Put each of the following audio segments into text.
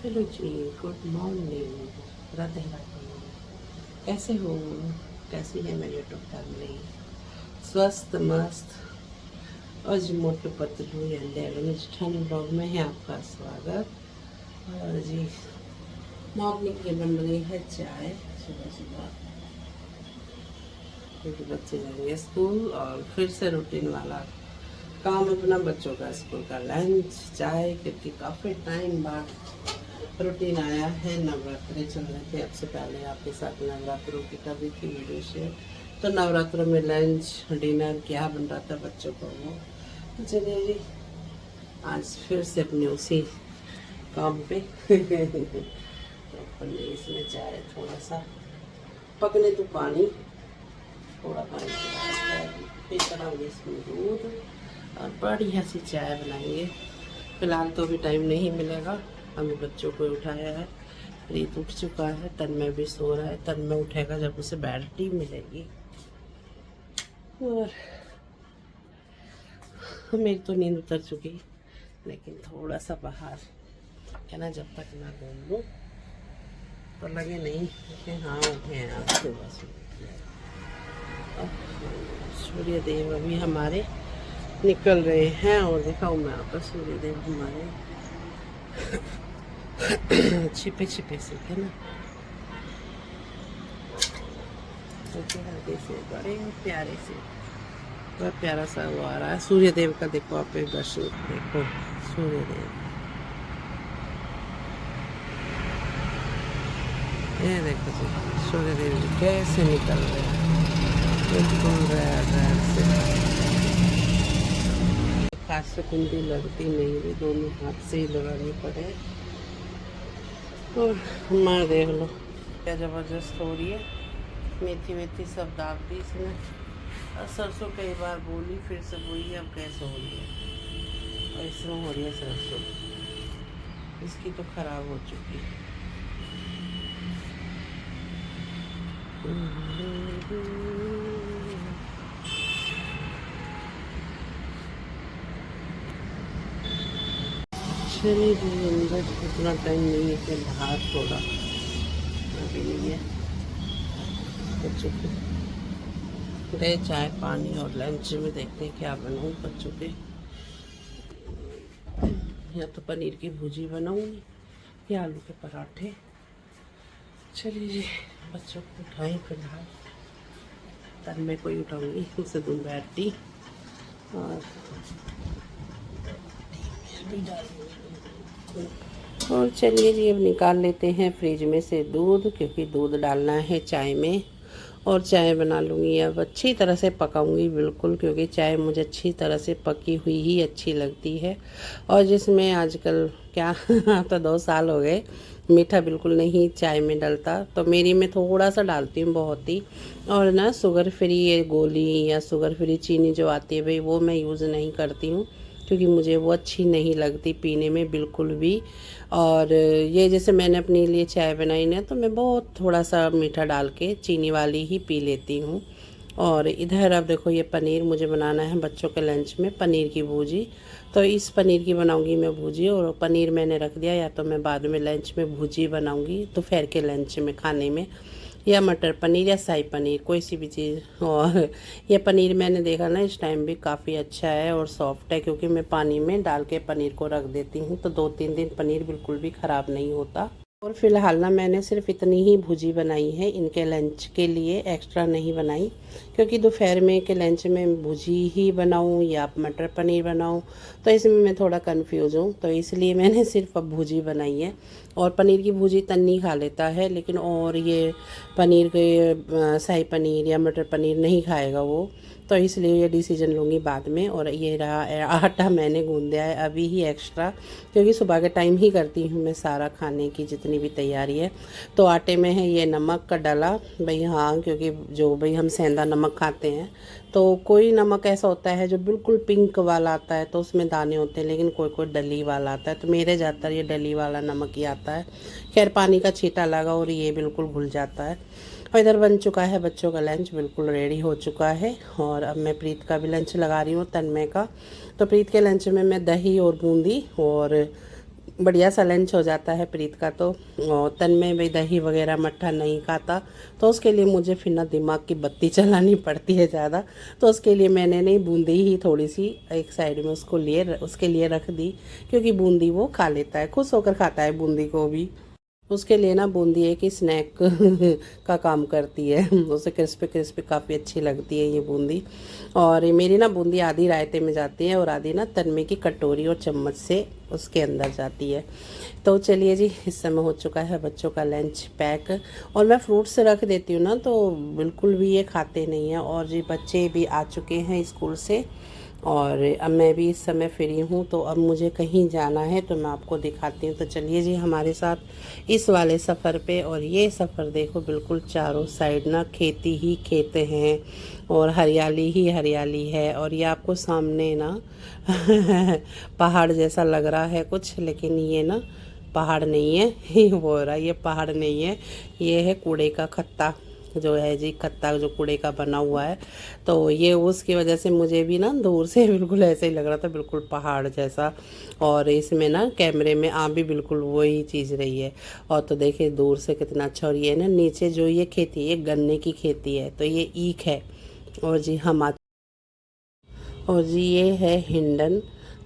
Hello जी, good morning, Radhe Radhe. कैसे हो? कैसी है मेरी यूट्यूब फैमिली? स्वस्थ मस्त और जी मोटू पतलू या ठंड ब्लॉग में है आपका स्वागत। और जी मॉर्निंग की बन रही है चाय सुबह सुबह, क्योंकि बच्चे जाएंगे स्कूल और फिर से रूटीन वाला काम अपना, बच्चों का स्कूल का लंच चाय, क्योंकि काफ़ी टाइम बाद रूटीन आया है। नवरात्रे चल रहे थे, अब से पहले आपके साथ नवरात्रों की कभी थी वीडियो शेयर, तो नवरात्रों में लंच डिनर क्या बन रहा था बच्चों को वो। तो चलिए जी, आज फिर से अपने उसी काम पे तो अपन ने इसमें चाय थोड़ा सा पकने तो पानी, थोड़ा पानी फिर कराएंगे इसमें दूध और बढ़िया सी चाय बनाएंगे। फिलहाल तो अभी टाइम नहीं मिलेगा, हमें बच्चों को उठाया है, प्रीत उठ चुका है, तन्मय भी सो रहा है। तन्मय उठेगा जब उसे बैटरी मिलेगी, और मेरी तो नींद उतर चुकी, लेकिन थोड़ा सा बाहर है ना, जब तक ना घूम लूँ तो लगे नहीं कि हाँ उठे हैं आज सुबह सुबह। सूर्य देव अभी हमारे निकल रहे हैं, और दिखाऊँ मैं आपको सूर्य देव हमारे छिपे छिपे से है ना, छोटे हल्के से बड़े प्यारे से, बहुत प्यारा सा वो आ रहा है सूर्य देव का। देखो आप एक दर्शन देखो सूर्य देव, ये देखो जी सूर्य देव जी कैसे निकल रहे हैं, बिल्कुल रेड से। खास से कुंडी लगती नहीं है, दोनों हाथ से ही लगानी पड़े। और हमारे देख लो क्या ज़बरदस्त हो रही है, मेथी वेथी सब दाग दी इसमें, और सरसों कई बार बोली फिर से बोई, अब कैसे हो रही है, और इसमें हो रही है सरसों, इसकी तो खराब हो चुकी है। चलिए जी, अंदर इतना टाइम नहीं है कि बाहर थोड़ा अभी नहीं है बच्चों को दे चाय पानी, और लंच में देखते हैं क्या बनाऊँ बच्चों के। या तो पनीर की भुजी बनाऊँगी या आलू के पराठे। चलिए जी, बच्चों को उठाएं फिलहाल, तब मैं कोई उठाऊँगी उसे दूँ बैठी, और भी डालूँगी। और चलिए जी, अब निकाल लेते हैं फ्रिज में से दूध, क्योंकि दूध डालना है चाय में, और चाय बना लूँगी। अब अच्छी तरह से पकाऊंगी बिल्कुल, क्योंकि चाय मुझे अच्छी तरह से पकी हुई ही अच्छी लगती है। और जिसमें आजकल क्या तो 2 साल हो गए मीठा बिल्कुल नहीं चाय में डलता, तो मेरी में थोड़ा सा डालती हूँ बहुत ही। और ना शुगर फ्री ये गोली या शुगर फ्री चीनी जो आती है भाई, वो मैं यूज़ नहीं करती हूँ, क्योंकि मुझे वो अच्छी नहीं लगती पीने में बिल्कुल भी। और ये जैसे मैंने अपने लिए चाय बनाई ना, तो मैं बहुत थोड़ा सा मीठा डाल के चीनी वाली ही पी लेती हूँ। और इधर अब देखो, ये पनीर मुझे बनाना है बच्चों के लंच में, पनीर की भुजी। तो इस पनीर की बनाऊंगी मैं भुजी, और पनीर मैंने रख दिया, या तो मैं बाद में लंच में भुजी बनाऊंगी दोपहर के लंच में खाने में, या मटर पनीर या शाही पनीर, कोई सी भी चीज़। और ये पनीर मैंने देखा ना इस टाइम भी काफ़ी अच्छा है और सॉफ्ट है, क्योंकि मैं पानी में डाल के पनीर को रख देती हूँ, तो 2-3 दिन पनीर बिल्कुल भी ख़राब नहीं होता। और फिलहाल ना मैंने सिर्फ इतनी ही भुजी बनाई है इनके लंच के लिए, एक्स्ट्रा नहीं बनाई, क्योंकि दोपहर में के लंच में भुजी ही बनाऊँ या मटर पनीर बनाऊँ, तो इसमें मैं थोड़ा कंफ्यूज हूँ, तो इसलिए मैंने सिर्फ अब भुजी बनाई है। और पनीर की भुजी तन्नी खा लेता है, लेकिन और ये पनीर के शाही पनीर या मटर पनीर नहीं खाएगा वो, तो इसलिए ये डिसीजन लूँगी बाद में। और ये रहा आटा मैंने गूँध दिया है अभी ही एक्स्ट्रा, क्योंकि सुबह के टाइम ही करती हूँ मैं सारा खाने की जितनी भी तैयारी है। तो आटे में है ये नमक का डला भाई, हाँ, क्योंकि जो भाई हम सेंधा नमक खाते हैं, तो कोई नमक ऐसा होता है जो बिल्कुल पिंक वाला आता है, तो उसमें दाने होते हैं, लेकिन कोई कोई डली वाला आता है, तो मेरे ज़्यादातर ये डली वाला नमक ही आता है। खैर पानी का छींटा लगा और ये बिल्कुल घुल जाता है। और इधर बन चुका है बच्चों का लंच, बिल्कुल रेडी हो चुका है। और अब मैं प्रीत का भी लंच लगा रही हूँ, तन्मय का। तो प्रीत के लंच में मैं दही और बूंदी और बढ़िया सा लंच हो जाता है प्रीत का। तो और तन में भी दही वगैरह मट्ठा नहीं खाता, तो उसके लिए मुझे फिर ना दिमाग की बत्ती चलानी पड़ती है ज़्यादा। तो उसके लिए मैंने नहीं, बूंदी ही थोड़ी सी एक साइड में उसके लिए रख दी, क्योंकि बूंदी वो खा लेता है, खुश होकर खाता है बूंदी को भी। उसके लिए ना बूंदी एक ही स्नैक का काम करती है। उसे क्रिस्पी क्रिस्पी काफ़ी अच्छी लगती है ये बूंदी। और ये मेरी ना बूंदी आधी रायते में जाती है और आधी ना तनमे की कटोरी और चम्मच से उसके अंदर जाती है। तो चलिए जी, इस समय हो चुका है बच्चों का लंच पैक। और मैं फ्रूट्स रख देती हूँ ना, तो बिल्कुल भी ये खाते नहीं हैं। और जी बच्चे भी आ चुके हैं स्कूल से, और अब मैं भी इस समय फ्री हूँ, तो अब मुझे कहीं जाना है तो मैं आपको दिखाती हूँ। तो चलिए जी हमारे साथ इस वाले सफ़र पे। और ये सफ़र देखो, बिल्कुल चारों साइड ना खेती ही खेत हैं और हरियाली ही हरियाली है। और ये आपको सामने ना पहाड़ जैसा लग रहा है कुछ, लेकिन ये ना पहाड़ नहीं है। ये वो रहा, ये पहाड़ नहीं है, ये है कूड़े का खत्ता जो है जी, खत्ता जो कूड़े का बना हुआ है। तो ये उसकी वजह से मुझे भी ना दूर से बिल्कुल ऐसे ही लग रहा था, बिल्कुल पहाड़ जैसा। और इसमें ना कैमरे में आ भी बिल्कुल वही चीज़ रही है। और तो देखिए दूर से कितना अच्छा। और ये ना नीचे जो ये खेती है, गन्ने की खेती है, तो ये ईख है। और जी हम और जी ये है हिंडन।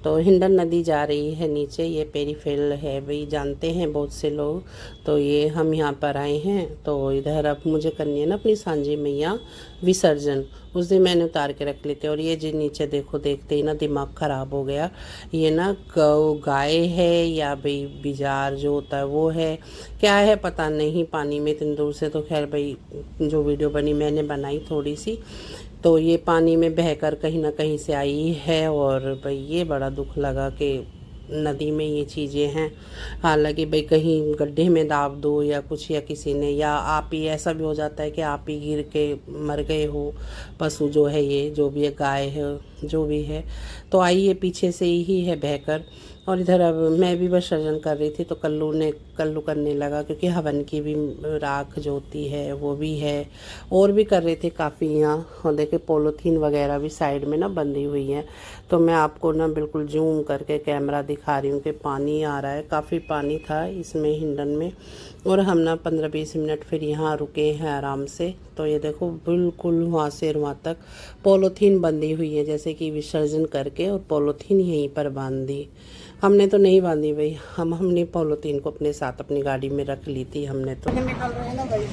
तो हिंडन नदी जा रही है नीचे, ये पेरीफेल है भाई, जानते हैं बहुत से लोग। तो ये हम यहाँ पर आए हैं, तो इधर अब मुझे करनी है ना अपनी सांझी मैया विसर्जन। उस दिन मैंने उतार के रख ली थी। और ये जी नीचे देखो, देखते ही ना दिमाग ख़राब हो गया। ये ना गाय है या भाई बिजार जो होता है वो है, क्या है पता नहीं। पानी में इतनी दूर से, तो खैर भाई जो वीडियो बनी मैंने बनाई थोड़ी सी, तो ये पानी में बहकर कहीं ना कहीं से आई है। और भाई ये बड़ा दुख लगा कि नदी में ये चीज़ें हैं। हालांकि भाई कहीं गड्ढे में दाब दो या कुछ, या किसी ने, या आप ही, ऐसा भी हो जाता है कि आप ही गिर के मर गए हो। पशु जो है, ये जो भी है, गाय है जो भी है, तो आई ये पीछे से ही है बहकर। और इधर अब मैं भी विसर्जन कर रही थी, तो कल्लू करने लगा, क्योंकि हवन की भी राख जो होती है वो भी है। और भी कर रहे थे काफ़ी यहाँ। और देखे पॉलीथीन वगैरह भी साइड में ना बंधी हुई है। तो मैं आपको ना बिल्कुल जूम करके कैमरा दिखा रही हूँ कि पानी आ रहा है, काफ़ी पानी था इसमें हिंडन में। और हम ना 15-20 मिनट फिर यहाँ रुके हैं आराम से। तो ये देखो बिल्कुल वहाँ से वहाँ तक पॉलीथीन बंधी हुई है, जैसे कि विसर्जन करके और पॉलीथीन यहीं पर बांध दी। हमने तो नहीं बांधी भाई, हमने पॉलीथीन को अपने साथ अपनी गाड़ी में रख ली थी हमने तो। निकल रहे हैं ना भाई,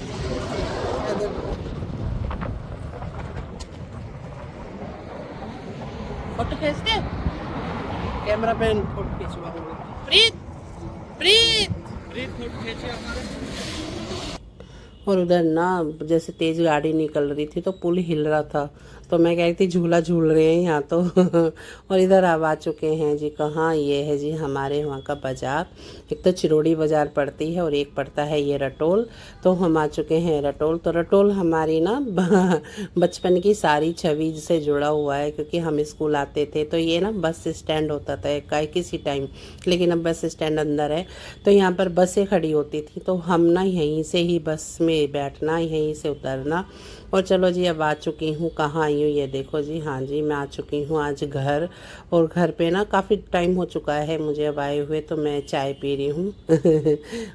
फोटो खींचते, कैमरा पे फोटो खींचवा दूंगा। प्रीत प्रीत प्रीत फोटो खींचे हमारे। और उधर ना जैसे तेज़ गाड़ी निकल रही थी, तो पुल हिल रहा था, तो मैं कह रही थी झूला झूल रहे हैं यहाँ तो। और इधर अब आ चुके हैं जी, कहाँ, ये है जी हमारे वहाँ का बाज़ार। एक तो चिरोड़ी बाज़ार पड़ती है और एक पड़ता है ये रटोल। तो हम आ चुके हैं रटोल। तो रटोल हमारी ना बचपन की सारी छवि से जुड़ा हुआ है, क्योंकि हम स्कूल आते थे तो ये ना बस स्टैंड होता था किसी टाइम, लेकिन अब बस स्टैंड अंदर है। तो यहाँ पर बसें खड़ी होती थी, तो हम ना यहीं से ही बस में बैठना, यहीं से उतरना। और चलो जी अब आ चुकी हूँ, कहाँ आई हूँ ये देखो जी। हाँ जी, मैं आ चुकी हूँ आज घर। और घर पे ना काफ़ी टाइम हो चुका है मुझे अब आए हुए, तो मैं चाय पी रही हूँ।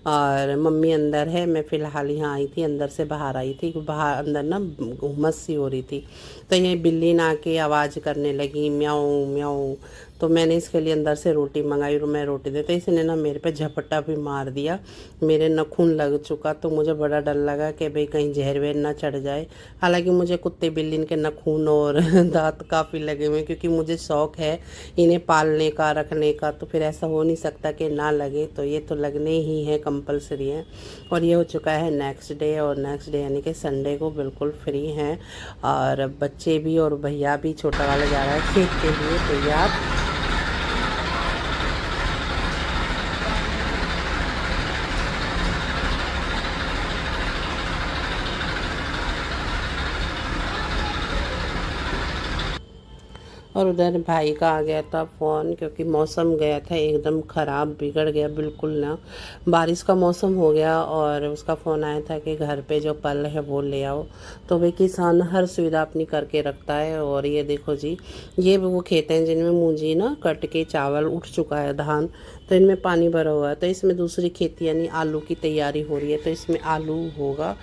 और मम्मी अंदर है, मैं फ़िलहाल यहाँ आई थी, अंदर से बाहर आई थी। बाहर अंदर ना उमस सी हो रही थी, तो ये बिल्ली ना आके आवाज़ करने लगी, म्याऊं म्याऊं। तो मैंने इसके लिए अंदर से रोटी मंगाई और मैं रोटी दे, तो इसने ना मेरे पे झपट्टा भी मार दिया, मेरे नाखून लग चुका। तो मुझे बड़ा डर लगा कि भाई कहीं जहर वहर ना चढ़ जाए। हालांकि मुझे कुत्ते बिल्ली के नाखून और दांत काफ़ी लगे हुए हैं, क्योंकि मुझे शौक़ है इन्हें पालने का, रखने का। तो फिर ऐसा हो नहीं सकता कि ना लगे, तो ये तो लगने ही है, कंपलसरी है। और ये हो चुका है नेक्स्ट डे, और नेक्स्ट डे यानी कि संडे को बिल्कुल फ्री हैं। और बच्चे भी और भैया भी, छोटा वाला जा रहा है खेत के लिए तैयार। और उधर भाई का आ गया था फ़ोन, क्योंकि मौसम गया था एकदम ख़राब, बिगड़ गया बिल्कुल ना, बारिश का मौसम हो गया। और उसका फ़ोन आया था कि घर पे जो पल है वो ले आओ। तो वे किसान हर सुविधा अपनी करके रखता है। और ये देखो जी, ये वो खेत हैं जिनमें मूंजी ना कट के चावल उठ चुका है, धान। तो इनमें पानी भरा हुआ है। तो इसमें दूसरी खेती यानी आलू की तैयारी हो रही है, तो इसमें आलू होगा।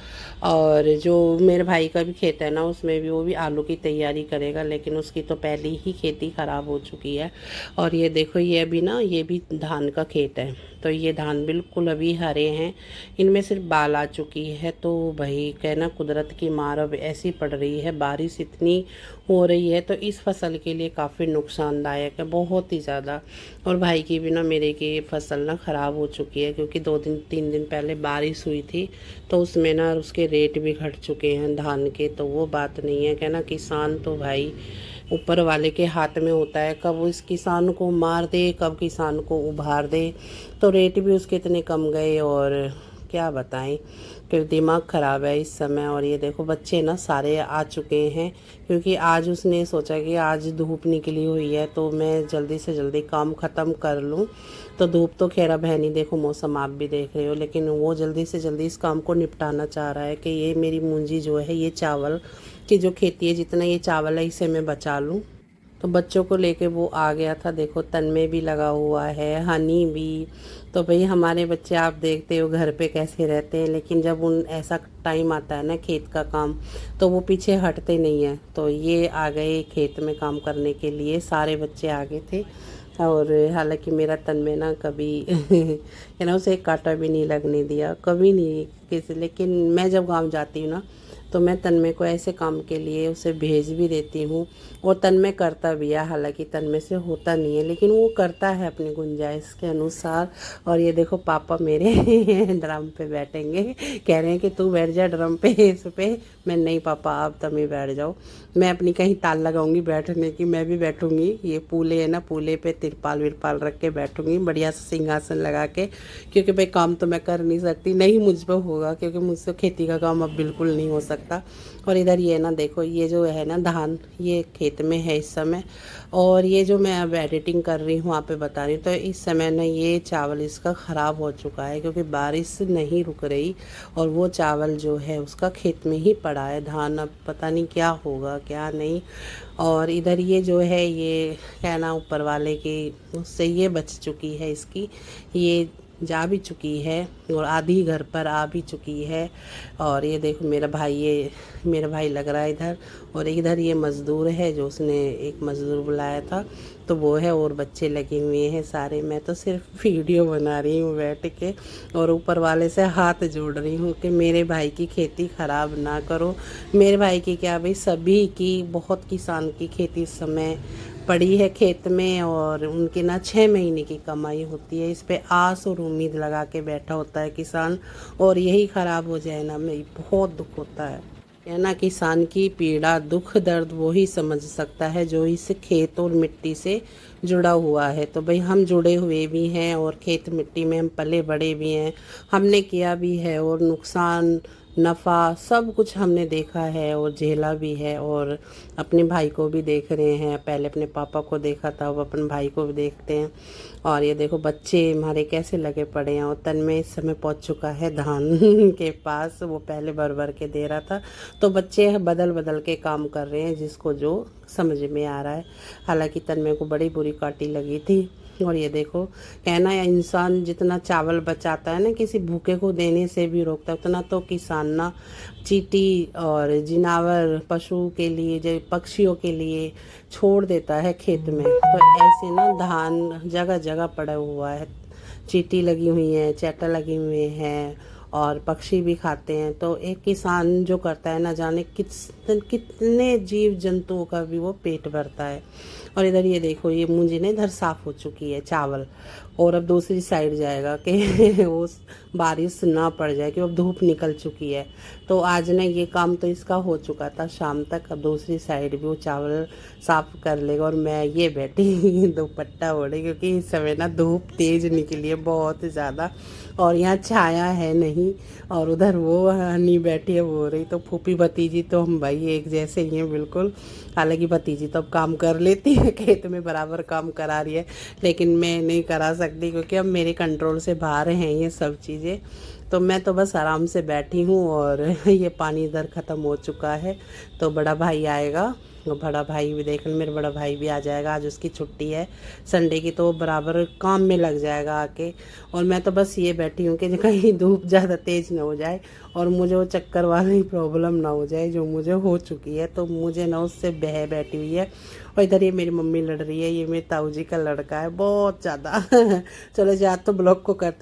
और जो मेरे भाई का भी खेत है ना, उसमें भी वो भी आलू की तैयारी करेगा, लेकिन उसकी तो पहले ही खेती ख़राब हो चुकी है। और ये देखो, ये अभी ना, ये भी धान का खेत है। तो ये धान बिल्कुल अभी हरे हैं, इनमें सिर्फ बाल आ चुकी है। तो भाई कहना, कुदरत की मार अब ऐसी पड़ रही है, बारिश इतनी हो रही है, तो इस फसल के लिए काफ़ी नुकसानदायक है, बहुत ही ज़्यादा। और भाई की भी ना, मेरे की फसल ना ख़राब हो चुकी है, क्योंकि 2-3 दिन पहले बारिश हुई थी, तो उसमें ना उसके रेट भी घट चुके हैं धान के। तो वो बात नहीं है, कहना किसान तो भाई ऊपर वाले के हाथ में होता है, कब वो इस किसान को मार दे, कब किसान को उभार दे। तो रेट भी उसके इतने कम गए, और क्या बताएं, फिर दिमाग ख़राब है इस समय। और ये देखो, बच्चे ना सारे आ चुके हैं, क्योंकि आज उसने सोचा कि आज धूप निकली हुई है, तो मैं जल्दी से जल्दी काम ख़त्म कर लूँ। तो धूप तो खैर अब है नहीं, देखो मौसम आप भी देख रहे हो, लेकिन वो जल्दी से जल्दी इस काम को निपटाना चाह रहा है कि ये मेरी मूंजी जो है, ये चावल की जो खेती है, जितना ये चावल है इसे मैं बचा लूँ। तो बच्चों को लेके वो आ गया था। देखो, तन में भी लगा हुआ है, हनी भी। तो भाई हमारे बच्चे आप देखते हो घर पे कैसे रहते हैं, लेकिन जब उन ऐसा टाइम आता है ना खेत का काम, तो वो पीछे हटते नहीं हैं। तो ये आ गए खेत में काम करने के लिए, सारे बच्चे आ गए थे। और हालांकि मेरा तन में ना कभी उसे एक कांटा भी नहीं लगने दिया, कभी नहीं किसी। लेकिन मैं जब गाँव जाती हूँ ना, तो मैं तन्मय को ऐसे काम के लिए उसे भेज भी देती हूँ, और तन्मय करता भी है। हालांकि तन्मय से होता नहीं है, लेकिन वो करता है अपनी गुंजाइश के अनुसार। और ये देखो, पापा मेरे ड्रम पे बैठेंगे, कह रहे हैं कि तू बैठ जा ड्रम पे, इस पे। मैं नहीं पापा, आप तुम ही बैठ जाओ, मैं अपनी कहीं ताल लगाऊंगी बैठने की, मैं भी बैठूंगी। ये पूले है ना, पूले पे तिरपाल विरपाल रख के बैठूंगी, बढ़िया से सिंहासन लगा के, क्योंकि भाई काम तो मैं कर नहीं सकती, नहीं मुझ पर होगा, क्योंकि मुझसे खेती का काम अब बिल्कुल नहीं हो सकता। और इधर ये ना देखो, ये जो है ना धान, ये खेत में है इस समय। और ये जो मैं अब एडिटिंग कर रही हूँ, आप पे बता रही हूँ, तो इस समय ना ये चावल इसका ख़राब हो चुका है, क्योंकि बारिश नहीं रुक रही। और वो चावल जो है उसका खेत में ही पड़ा है धान, अब पता नहीं क्या होगा क्या नहीं। और इधर ये जो है, ये कहना ऊपर वाले की, उससे ये बच चुकी है, इसकी ये जा भी चुकी है, और आधी घर पर आ भी चुकी है। और ये देखो मेरा भाई, ये मेरा भाई लग रहा है इधर। और इधर ये मज़दूर है, जो उसने एक मज़दूर बुलाया था, तो वो है। और बच्चे लगे हुए हैं सारे। मैं तो सिर्फ वीडियो बना रही हूँ बैठ के, और ऊपर वाले से हाथ जोड़ रही हूँ कि मेरे भाई की खेती ख़राब ना करो। मेरे भाई की क्या भाई, सभी की, बहुत किसान की खेती इस समय पड़ी है खेत में, और उनके ना 6 महीने की कमाई होती है, इस पे आस और उम्मीद लगा के बैठा होता है किसान। और यही ख़राब हो जाए ना, मैं बहुत दुख होता है ना। किसान की पीड़ा, दुख, दर्द वो ही समझ सकता है जो इस खेत और मिट्टी से जुड़ा हुआ है। तो भाई हम जुड़े हुए भी हैं, और खेत मिट्टी में हम पले बड़े भी हैं, हमने किया भी है, और नुकसान नफ़ा सब कुछ हमने देखा है और झेला भी है। और अपने भाई को भी देख रहे हैं, पहले अपने पापा को देखा था, अब अपने भाई को भी देखते हैं। और ये देखो बच्चे हमारे कैसे लगे पड़े हैं। और तन में इस समय पहुंच चुका है धान के पास, वो पहले भर भर के दे रहा था। तो बच्चे बदल बदल के काम कर रहे हैं, जिसको जो समझ में आ रहा है। हालांकि तन्मय को बड़ी बुरी काटी लगी थी। और ये देखो, कहना है इंसान जितना चावल बचाता है ना, किसी भूखे को देने से भी रोकता है, उतना तो किसान ना चींटी और जिनावर, पशु के लिए, जो पक्षियों के लिए छोड़ देता है खेत में। तो ऐसे ना धान जगह जगह पड़ा हुआ है, चींटी लगी हुई है, चैटा लगे हुए हैं, और पक्षी भी खाते हैं। तो एक किसान जो करता है, ना जाने कितने जीव जंतुओं का भी वो पेट भरता है। और इधर ये देखो, ये मुंजी ना इधर साफ़ हो चुकी है चावल, और अब दूसरी साइड जाएगा कि वो बारिश ना पड़ जाए, कि अब धूप निकल चुकी है। तो आज ना ये काम तो इसका हो चुका था शाम तक, अब दूसरी साइड भी वो चावल साफ़ कर लेगा। और मैं ये बैठी दुपट्टा ओढ़े, क्योंकि इस समय ना धूप तेज़ निकली है बहुत ज़्यादा, और यहाँ छाया है नहीं। और उधर वो हनी बैठी है, वो रही। तो फूफी भतीजी तो हम भाई एक जैसे ही हैं बिल्कुल। हालांकि भतीजी तो अब काम कर लेती है, खेत में बराबर काम करा रही है, लेकिन मैं नहीं करा सकती, क्योंकि अब मेरे कंट्रोल से बाहर हैं ये सब चीज़ें। तो मैं तो बस आराम से बैठी हूँ। और ये पानी इधर ख़त्म हो चुका है, तो बड़ा भाई आएगा बड़ा भाई भी देख, मेरा बड़ा भाई भी आ जाएगा, आज उसकी छुट्टी है संडे की, तो वो बराबर काम में लग जाएगा आके। और मैं तो बस ये बैठी हूँ कि कहीं धूप ज़्यादा तेज़ ना हो जाए और मुझे वो चक्कर वाली प्रॉब्लम ना हो जाए जो मुझे हो चुकी है, तो मुझे ना उससे बह बैठी हुई है। और इधर ये मेरी मम्मी लड़ रही है, ये मेरे ताऊ जी का लड़का है बहुत ज़्यादा। चलो जी, आज तो ब्लॉग को करते